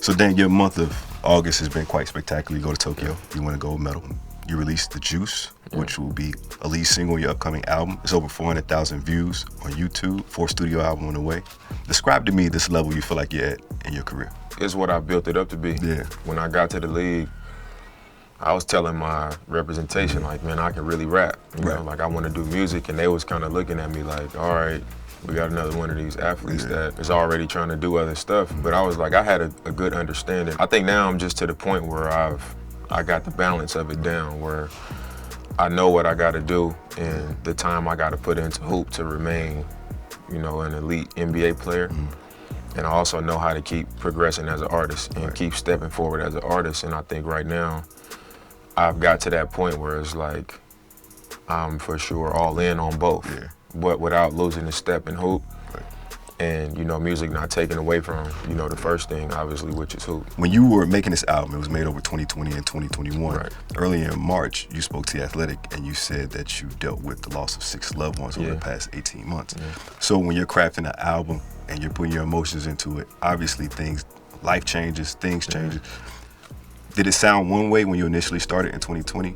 So Dan, your month of August has been quite spectacular. You go to Tokyo, you win a gold medal. You released The Juice, which will be a lead single in your upcoming album. It's over 400,000 views on YouTube, 4th studio album on the way. Describe to me this level you feel like you're at in your career. It's what I built it up to be. Yeah. When I got to the league, I was telling my representation, like, man, I can really rap. You know, like I want to do music, and they was kind of looking at me like, all right, we got another one of these athletes that is already trying to do other stuff. But I was like, I had a good understanding. I think now I'm just to the point where I got the balance of it down, where I know what I got to do and the time I got to put into hoop to remain, you know, an elite NBA player. And I also know how to keep progressing as an artist and keep stepping forward as an artist. And I think right now, I've got to that point where it's like, I'm for sure all in on both, but without losing a step in hoop. And, you know, music not taken away from, you know, the first thing, obviously, which is hoop. When you were making this album, it was made over 2020 and 2021. Right. Earlier in March, you spoke to The Athletic and you said that you dealt with the loss of 6 loved ones over the past 18 months. So when you're crafting an album and you're putting your emotions into it, obviously life changes, things change. Did it sound one way when you initially started in 2020?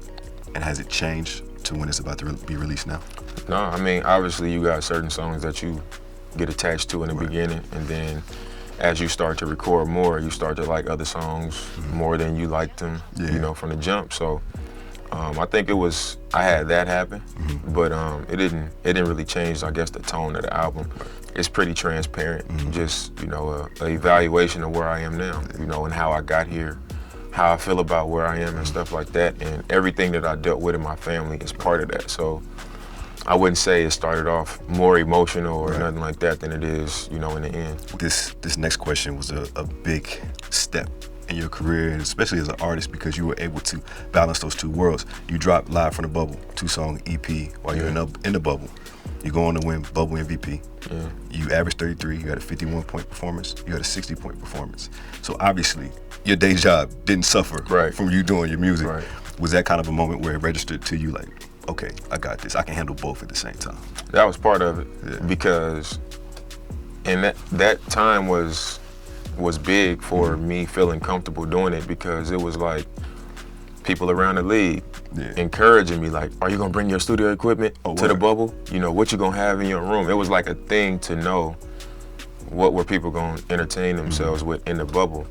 And has it changed to when it's about to be released now? No, I mean, obviously you got certain songs that you get attached to in the beginning, and then as you start to record more, you start to like other songs more than you liked them, you know, from the jump. So I think I had that happen, but it didn't really change, I guess, the tone of the album. It's pretty transparent, just, you know, a evaluation of where I am now, you know, and how I got here, how I feel about where I am and stuff like that, and everything that I dealt with in my family is part of that. So I wouldn't say it started off more emotional or nothing like that than it is, you know, in the end. This next question was a big step in your career, and especially as an artist, because you were able to balance those two worlds. You dropped Live from the Bubble, 2-song EP while you're in the bubble. You go on to win Bubble MVP. You averaged 33, you had a 51-point performance, you had a 60-point performance. So obviously, your day job didn't suffer from you doing your music. Was that kind of a moment where it registered to you like, okay, I got this, I can handle both at the same time? That was part of it, because and that time was big for me feeling comfortable doing it, because it was like people around the league encouraging me, like, are you gonna bring your studio equipment to the bubble? You know, what you gonna have in your room? It was like a thing to know what were people gonna entertain themselves with in the bubble.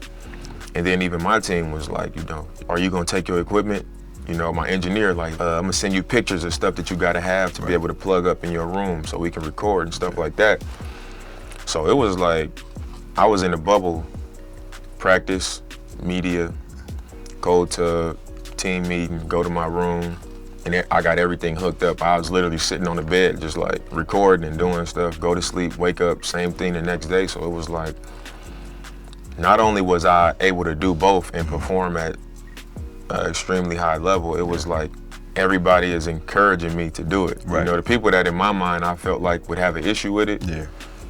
And then even my team was like, you know, are you gonna take your equipment? You know, my engineer, like, I'm gonna send you pictures of stuff that you gotta have to be able to plug up in your room so we can record and stuff like that. So it was like, I was in the bubble, practice, media, go to team meeting, go to my room, and I got everything hooked up. I was literally sitting on the bed, just like recording and doing stuff, go to sleep, wake up, same thing the next day. So it was like, not only was I able to do both and perform at an extremely high level, it was like everybody is encouraging me to do it. You know, the people that in my mind I felt like would have an issue with it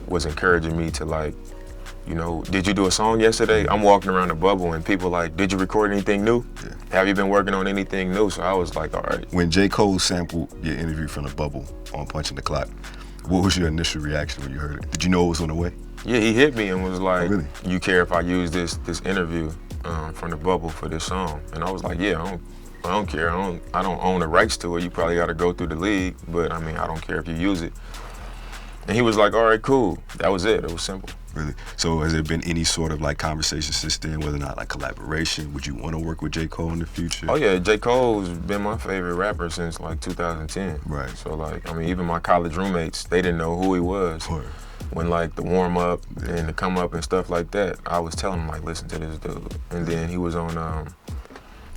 was encouraging me to, like, you know, did you do a song yesterday? I'm walking around the bubble and people like, did you record anything new? Have you been working on anything new? So I was like, all right. When J.Cole sampled your interview from the bubble on Punching the Clock, what was your initial reaction when you heard it? Did you know it was on the way? Yeah, he hit me and was like, really? You care if I use this interview from the bubble for this song? And I was like, yeah, I don't care. I don't own the rights to it. You probably got to go through the league, but I mean, I don't care if you use it. And he was like, all right, cool. That was it. It was simple. Really? So has there been any sort of like conversation since then, whether or not like collaboration? Would you want to work with J. Cole in the future? Oh yeah, J. Cole's been my favorite rapper since like 2010. Right. So like, I mean, even my college roommates, they didn't know who he was. When like the warm up and the come up and stuff like that, I was telling them like, listen to this dude. And then he was on,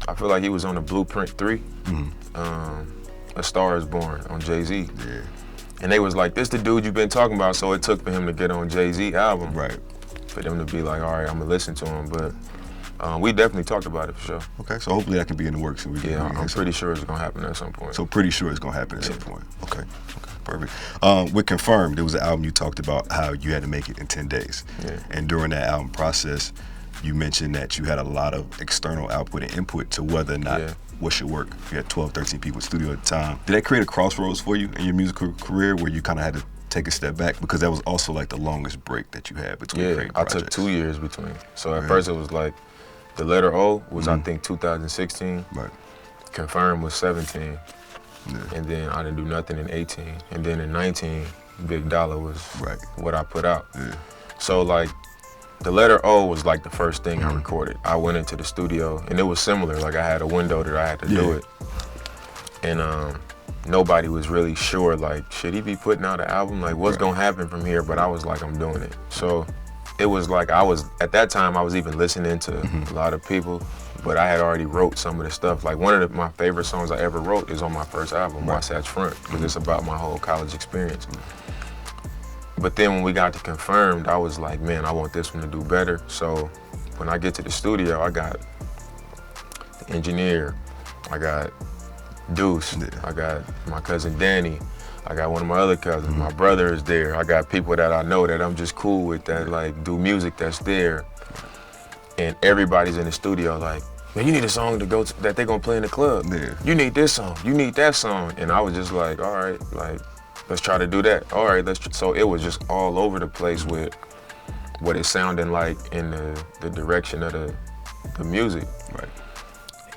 I feel like he was on the Blueprint 3, A Star Is Born on Jay-Z. And they was like, this the dude you've been talking about, so it took for him to get on Jay-Z album. For them to be like, all right, I'm gonna listen to him. But we definitely talked about it for sure. Okay, so hopefully that can be in the works. And I'm pretty sure it's gonna happen at some point. So pretty sure it's gonna happen at some point. Okay, perfect. With Confirmed, there was an album you talked about how you had to make it in 10 days. And during that album process, you mentioned that you had a lot of external output and input to whether or not what should work. You had 12, 13 people in the studio at the time. Did that create a crossroads for you in your musical career where you kind of had to take a step back? Because that was also like the longest break that you had between creating projects. I took 2 years between. So at first it was like, the letter O was I think 2016. Right. Confirmed was 17. Yeah. And then I didn't do nothing in 18. And then in 19, Big Dollar was what I put out. Yeah. So like, the letter O was like the first thing I recorded. I went into the studio and it was similar. Like I had a window that I had to do it. And nobody was really sure, like, should he be putting out an album? Like, what's gonna happen from here? But I was like, I'm doing it. So it was like at that time, I was even listening to a lot of people, but I had already wrote some of the stuff. Like one of my favorite songs I ever wrote is on my first album, Wasatch Front, because it's about my whole college experience. But then when we got to Confirmed, I was like, man, I want this one to do better. So when I get to the studio, I got the engineer, I got Deuce, I got my cousin Danny, I got one of my other cousins, my brother is there. I got people that I know that I'm just cool with that like do music that's there. And everybody's in the studio like, man, you need a song to go to, that they're gonna play in the club. Yeah. You need this song, you need that song. And I was just like, all right, like, let's try to do that. All right, so it was just all over the place with what it sounded like in the direction of the music. Right.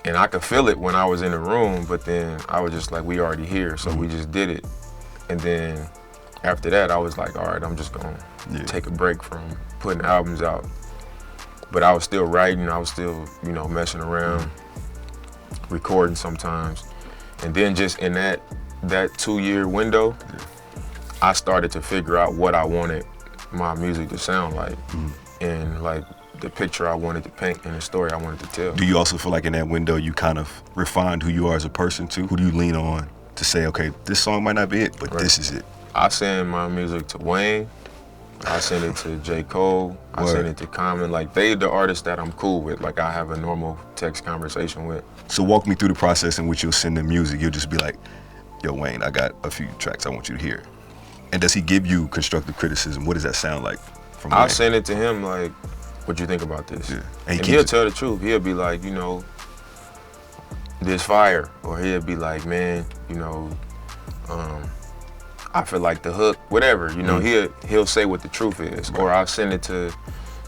And I could feel it when I was in the room, but then I was just like, we already here, so we just did it. And then after that, I was like, all right, I'm just gonna take a break from putting albums out. But I was still writing, I was still, messing around, recording sometimes. And then just in that 2-year window, I started to figure out what I wanted my music to sound like. And like the picture I wanted to paint and the story I wanted to tell. Do you also feel like in that window you kind of refined who you are as a person too? Who do you lean on to say, okay, this song might not be it, but this is it? I send my music to Wayne, I send it to J.Cole, I send it to Common. Like they the artists that I'm cool with, like I have a normal text conversation with. So walk me through the process in which you'll send them music. You'll just be like, yo Wayne, I got a few tracks I want you to hear. And does he give you constructive criticism? What does that sound like from Wayne? I'll send it to him like, what you think about this? Yeah. And he'll tell the truth. He'll be like, this fire. Or he'll be like, man, I feel like the hook, whatever. He'll say what the truth is. Right. Or I'll send it to,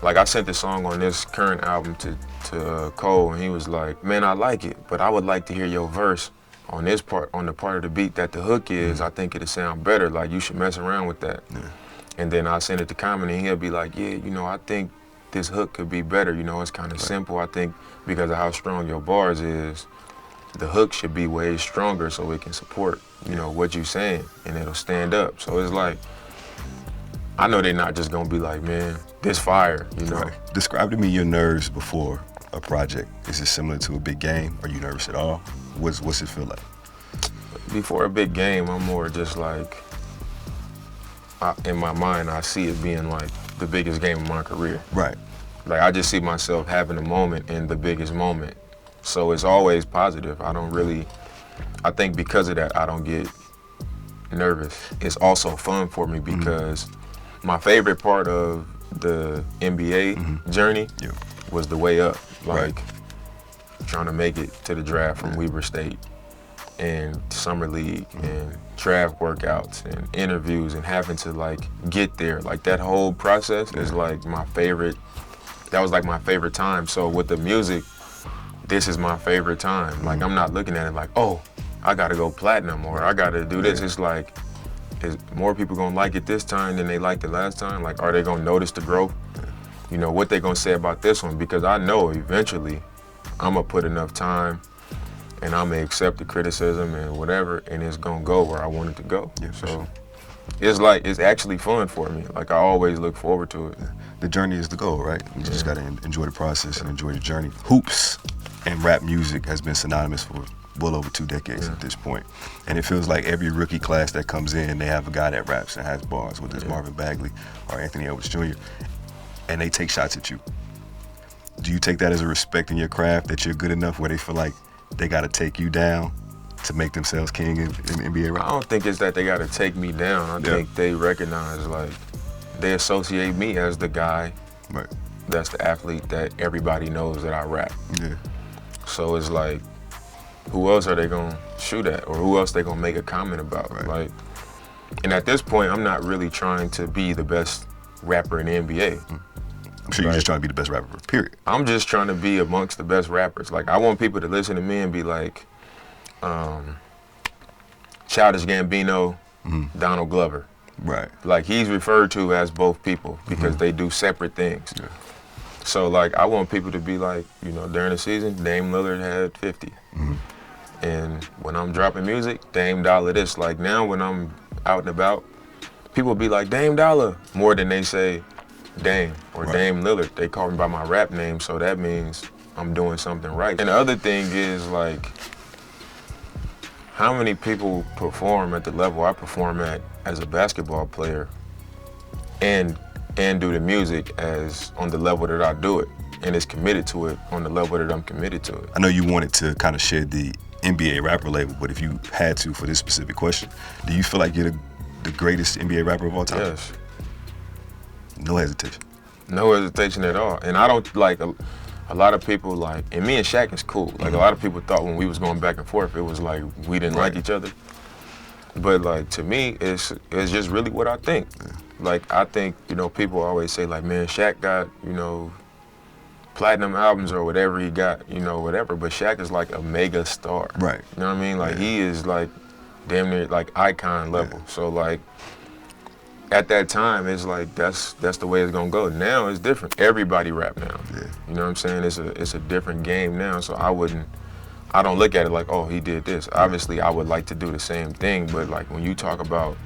like I sent the song on this current album to Cole, and he was like, man, I like it, but I would like to hear your verse on this part, on the part of the beat that the hook is. I think it'll sound better. Like you should mess around with that. Yeah. And then I'll send it to Common, and he'll be like, yeah, I think this hook could be better. It's kind of simple. I think because of how strong your bars is, the hook should be way stronger so it can support, what you're saying, and it'll stand up. So it's like, I know they're not just gonna be like, man, this fire, Right. Describe to me your nerves before a project. Is it similar to a big game? Are you nervous at all? What's it feel like? Before a big game, I'm more just like, in my mind, I see it being like the biggest game of my career. Right. Like I just see myself having a moment in the biggest moment. So it's always positive. I think because of that, I don't get nervous. It's also fun for me because my favorite part of the NBA journey was the way up. Like trying to make it to the draft from Weber State and Summer League and draft workouts and interviews and having to like get there. Like that whole process is like my favorite. That was like my favorite time. So with the music, this is my favorite time. Like I'm not looking at it like, oh, I gotta go platinum or I gotta do this. It's like, is more people gonna like it this time than they liked it last time? Like, are they gonna notice the growth? What they gonna say about this one? Because I know eventually I'm gonna put enough time and I'm gonna accept the criticism and whatever, and it's gonna go where I want it to go. Yeah, so it's actually fun for me. Like I always look forward to it. The journey is the goal, right? You just gotta enjoy the process and enjoy the journey. Hoops and rap music has been synonymous for well over 2 decades at this point. And it feels like every rookie class that comes in, they have a guy that raps and has bars, whether it's Marvin Bagley or Anthony Edwards Jr., and they take shots at you. Do you take that as a respect in your craft that you're good enough where they feel like they gotta take you down to make themselves king in NBA rap? I don't think it's that they gotta take me down. I think they recognize, like, they associate me as the guy that's the athlete that everybody knows that I rap. Yeah. So it's like, who else are they gonna shoot at, or who else they gonna make a comment about? Right. Like, And at this point, I'm not really trying to be the best rapper in the NBA. I'm sure you're just trying to be the best rapper, period. I'm just trying to be amongst the best rappers. Like, I want people to listen to me and be like, Childish Gambino, Donald Glover. Right. Like, he's referred to as both people because they do separate things. Yeah. So, like, I want people to be like, you know, during the season, Dame Lillard had 50. And when I'm dropping music, Dame D.O.L.L.A. this. Like, now when I'm out and about, people be like, Dame D.O.L.L.A. more than they say Dame or Dame Lillard. They call me by my rap name, so that means I'm doing something right. And the other thing is, like, how many people perform at the level I perform at as a basketball player and do the music as on the level that I do it and is committed to it on the level that I'm committed to it. I know you wanted to kind of shed the NBA rapper label, but if you had to for this specific question, do you feel like you're the greatest NBA rapper of all time? Yes. No hesitation. No hesitation at all. And I don't like a lot of people like, and me and Shaq is cool. Like a lot of people thought when we was going back and forth, it was like we didn't like each other. But like to me, it's just really what I think. Like I think, you know, people always say like, man, Shaq got, you know, platinum albums or whatever he got, you know, whatever. But Shaq is like a mega star. Right. You know what I mean? Like he is like damn near like icon level. So like at that time, it's like that's the way it's gonna go. Now it's different. Everybody rap now. Yeah. You know what I'm saying? It's a different game now. So I don't look at it like, oh, he did this. Obviously, I would like to do the same thing, but like when you talk about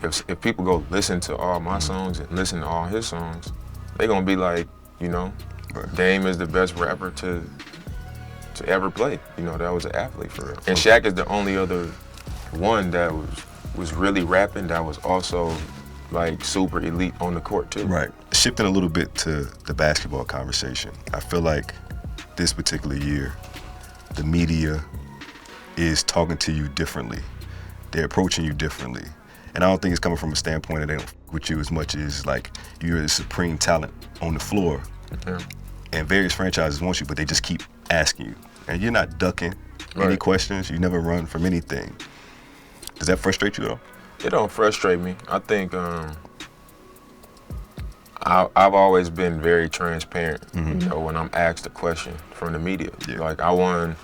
if people go listen to all my songs and listen to all his songs, they gonna be like, you know, Dame is the best rapper to ever play. You know, that was an athlete for real. And Shaq is the only other one that was really rapping that was also like super elite on the court too. Right. Shifting a little bit to the basketball conversation, I feel like this particular year, the media is talking to you differently. They're approaching you differently. And I don't think it's coming from a standpoint that they don't f with you as much as like you're the supreme talent on the floor. Yeah. And various franchises want you, but they just keep asking you. And you're not ducking any questions. You never run from anything. Does that frustrate you at all? It don't frustrate me. I think I've always been very transparent, you know, when I'm asked a question from the media. Yeah. Like I won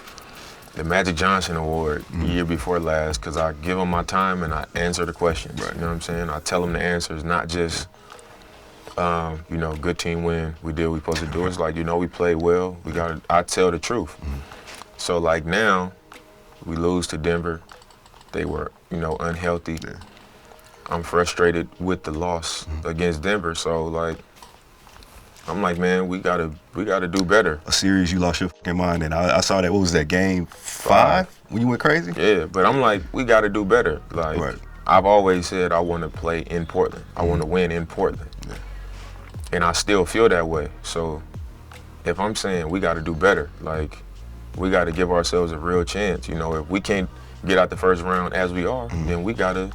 the Magic Johnson Award the year before last because I give them my time and I answer the questions. Right. You know what I'm saying? I tell them the answers, not just, you know, good team win, we did what we supposed to do. It's like, you know, we played well. I tell the truth. So like now, we lose to Denver. They were, you know, unhealthy. Yeah. I'm frustrated with the loss against Denver. So like, I'm like, man, we gotta do better. A series you lost your fucking mind, and I saw that. What was that, game 5 when you went crazy? Yeah, but I'm like, we gotta do better. Like, I've always said I want to play in Portland. I want to win in Portland. Yeah. And I still feel that way. So if I'm saying we gotta do better, like, we gotta give ourselves a real chance. You know, if we can't get out the first round as we are, then we gotta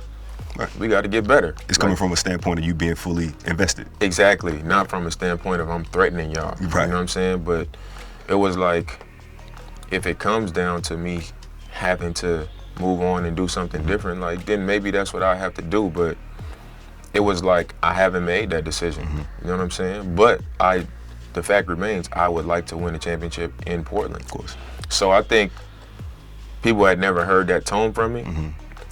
get better. It's coming from a standpoint of you being fully invested. Exactly, not from a standpoint of I'm threatening y'all. Right. You know what I'm saying? But it was like, if it comes down to me having to move on and do something different, like then maybe that's what I have to do. But it was like I haven't made that decision. You know what I'm saying? But the fact remains, I would like to win a championship in Portland. Of course. So I think people had never heard that tone from me.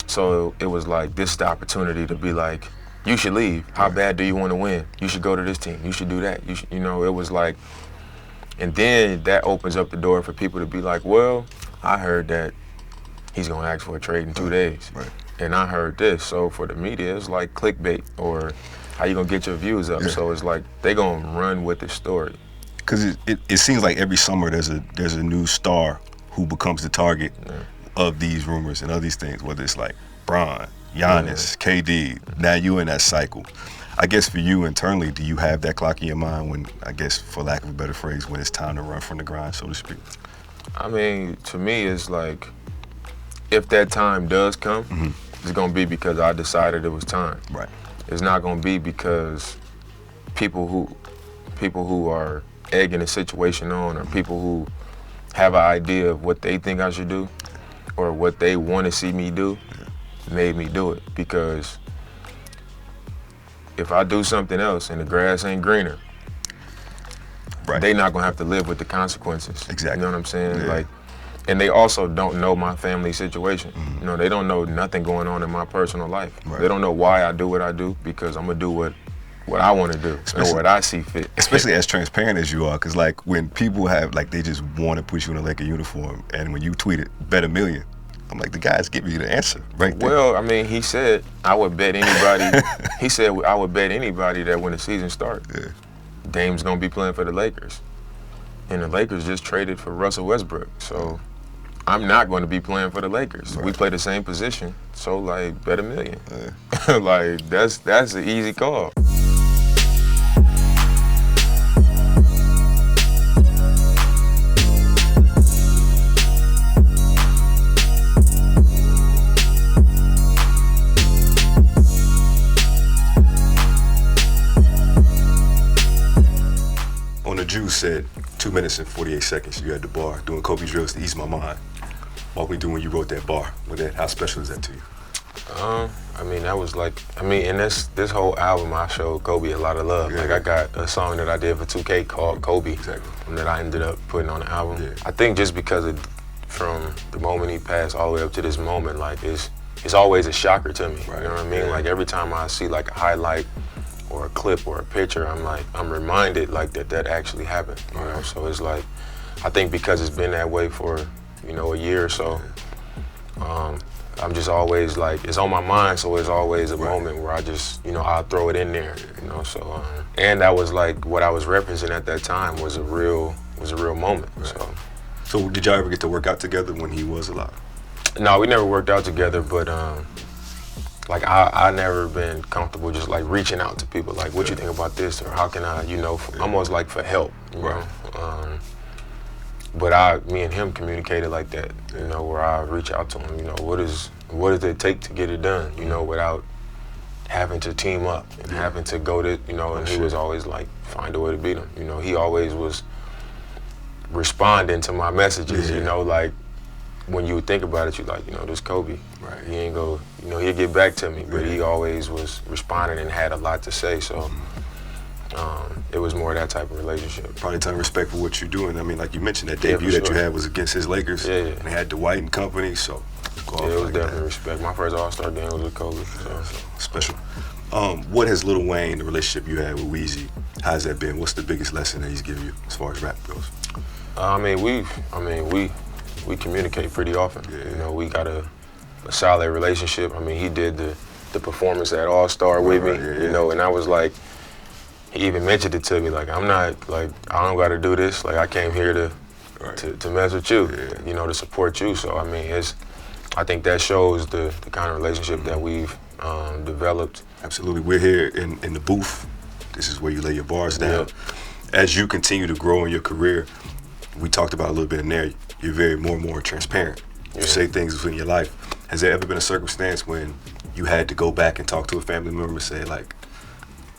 So it was like, this is the opportunity to be like, you should leave. How bad do you want to win? You should go to this team. You should do that. You know, it was like, and then that opens up the door for people to be like, well, I heard that he's going to ask for a trade in 2 days. Right. And I heard this. So for the media, it's like clickbait, or how you going to get your views up. So it's like, they going to run with the story. Because it seems like every summer there's a new star who becomes the target of these rumors and of these things, whether it's like Bron, Giannis, KD. Now you in that cycle. I guess for you internally, do you have that clock in your mind when, I guess for lack of a better phrase, when it's time to run from the grind, so to speak? I mean, to me, it's like, if that time does come, it's gonna be because I decided it was time. Right. It's not gonna be because people who are egging the situation on, or people who have an idea of what they think I should do or what they want to see me do. made me do it, because if I do something else and the grass ain't greener, they not gonna have to live with the consequences. Exactly. You know what I'm saying? Yeah. Like, and they also don't know my family situation. You know, they don't know nothing going on in my personal life. They don't know why I do what I do, because I'm gonna do what I want to do, and what I see fit. Especially as transparent as you are, because like when people have like they just want to put you in a Laker uniform, and when you tweeted bet $1 million, I'm like, the guy's giving you the answer right there. Well, I mean, he said I would bet anybody. He said I would bet anybody that when the season starts, Dame's gonna be playing for the Lakers, and the Lakers just traded for Russell Westbrook, so I'm not going to be playing for the Lakers. We play the same position, so like bet $1 million. Like that's an easy call. On the Juice said 2 minutes and 48 seconds. You had the bar doing Kobe drills to ease my mind. Walk me through when you wrote that bar. How special is that to you? I mean, that was like, in this whole album, I showed Kobe a lot of love. Like, I got a song that I did for 2K called Kobe, that I ended up putting on the album. I think just because from the moment he passed all the way up to this moment, like, it's always a shocker to me. You know what I mean? Like, every time I see like a highlight or a clip or a picture, I'm reminded like that actually happened. You know? So it's like, I think because it's been that way for, a year or so, I'm just always like, it's on my mind, so it's always a moment where I just, I'll throw it in there, so. And that was like, what I was referencing at that time was a real moment, so. So did y'all ever get to work out together when he was alive? No, we never worked out together, but like I never been comfortable just like reaching out to people, like, what you think about this, or how can I, almost like for help, you know. But me and him communicated like that, where I reach out to him, what does it take to get it done, without having to team up and having to go to, and he was always like, find a way to beat him. He always was responding to my messages, like, when you think about it, you're like, this Kobe. He ain't go, he'll get back to me, but he always was responding and had a lot to say, so. It was more that type of relationship. Probably a ton of respect for what you're doing. I mean, like you mentioned, that debut that you had was against his Lakers, and they had Dwight and company, so. It was definitely respect. My first All-Star game was with Kobe. So. Special. What has Lil Wayne, the relationship you had with Weezy, how's that been? What's the biggest lesson that he's given you as far as rap goes? We communicate pretty often. We got a solid relationship. He did the performance at All-Star with me, and I was like, he even mentioned it to me, like, I'm not, like, I don't gotta do this, like, I came here to mess with you, to support you. So, I think that shows the kind of relationship that we've developed. Absolutely. We're here in the booth. This is where you lay your bars down. As you continue to grow in your career, we talked about a little bit in there, you're very more and more transparent. You say things within your life. Has there ever been a circumstance when you had to go back and talk to a family member and say, like,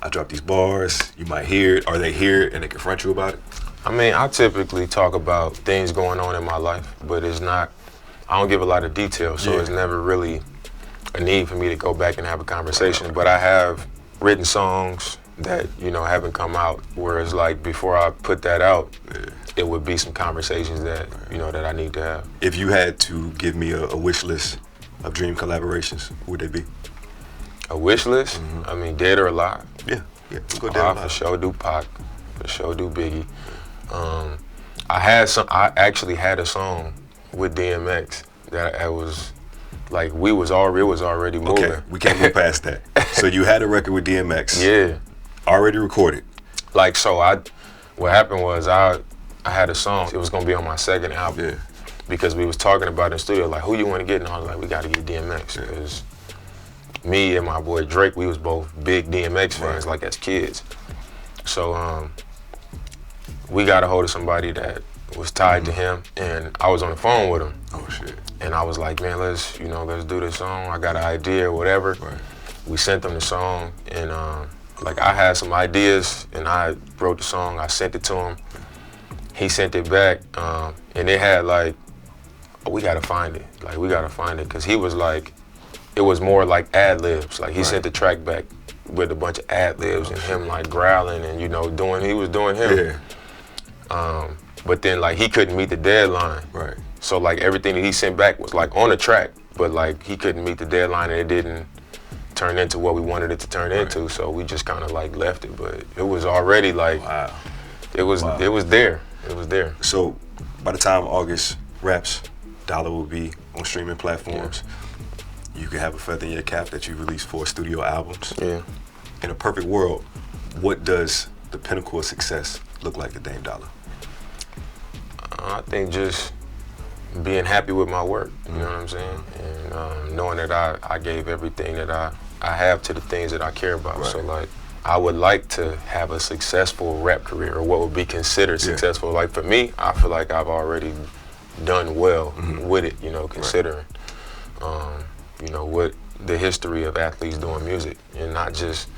I dropped these bars, you might hear it, or they hear it and they confront you about it? I typically talk about things going on in my life, but I don't give a lot of details, so it's never really a need for me to go back and have a conversation. But I have written songs that, haven't come out, where it's like, before I put that out, it would be some conversations that, that I need to have. If you had to give me a wish list of dream collaborations, what would they be? A wish list? Dead or alive? Yeah. We'll go down. For sure do Pac, for sure do Biggie. I actually had a song with DMX that was like, it was already moving. Okay, we can't move past that. So you had a record with DMX. Yeah. Already recorded. Like, so what happened was I had a song, it was gonna be on my second album. Because we was talking about in the studio, like, who you wanna get? And I was like, we gotta get DMX. Because me and my boy Drake, we was both big DMX fans, like, as kids. So we got a hold of somebody that was tied to him, and I was on the phone with him. Oh shit. And I was like, man, let's do this song. I got an idea or whatever. We sent them the song, and like, I had some ideas, and I wrote the song, I sent it to him. He sent it back, and it had like, oh, we gotta find it. Like, we gotta find it. Cause he was like, it it was more like ad libs. Like he Right. sent the track back with a bunch of ad libs and him like growling and he was doing him. Yeah. But then like he couldn't meet the deadline. Right. So like everything that he sent back was like on the track, but like he couldn't meet the deadline and it didn't turn into what we wanted it to turn into. So we just kind of like left it, but it was already like, Wow. it was there. It was there. So by the time August wraps, D.O.L.L.A will be on streaming platforms. You can have a feather in your cap that you released 4 studio albums. Yeah. In a perfect world, what does the pinnacle of success look like to Dame D.O.L.L.A? I think just being happy with my work, you know what I'm saying? And knowing that I gave everything that I have to the things that I care about. Right. So like, I would like to have a successful rap career, or what would be considered successful. Like for me, I feel like I've already done well with it, considering, what the history of athletes doing music, and not just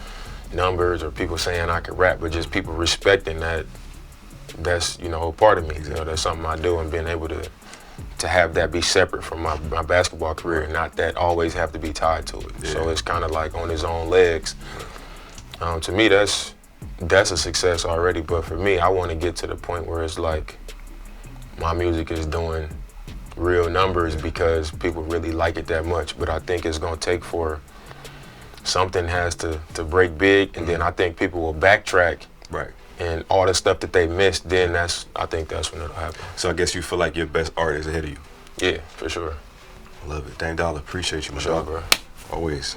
numbers or people saying I can rap, but just people respecting that. That's a part of me. That's something I do, and being able to have that be separate from my basketball career, and not that always have to be tied to it. Yeah. So it's kind of like on his own legs. To me, that's a success already. But for me, I want to get to the point where it's like my music is doing real numbers because people really like it that much. But I think it's gonna take for something has to break big, and then I think people will backtrack. Right. And all the stuff that they missed, then I think that's when it'll happen. So I guess you feel like your best art is ahead of you. Yeah, for sure. I love it. Dame D.O.L.L.A, appreciate you, my For sure, dog. bro. Always.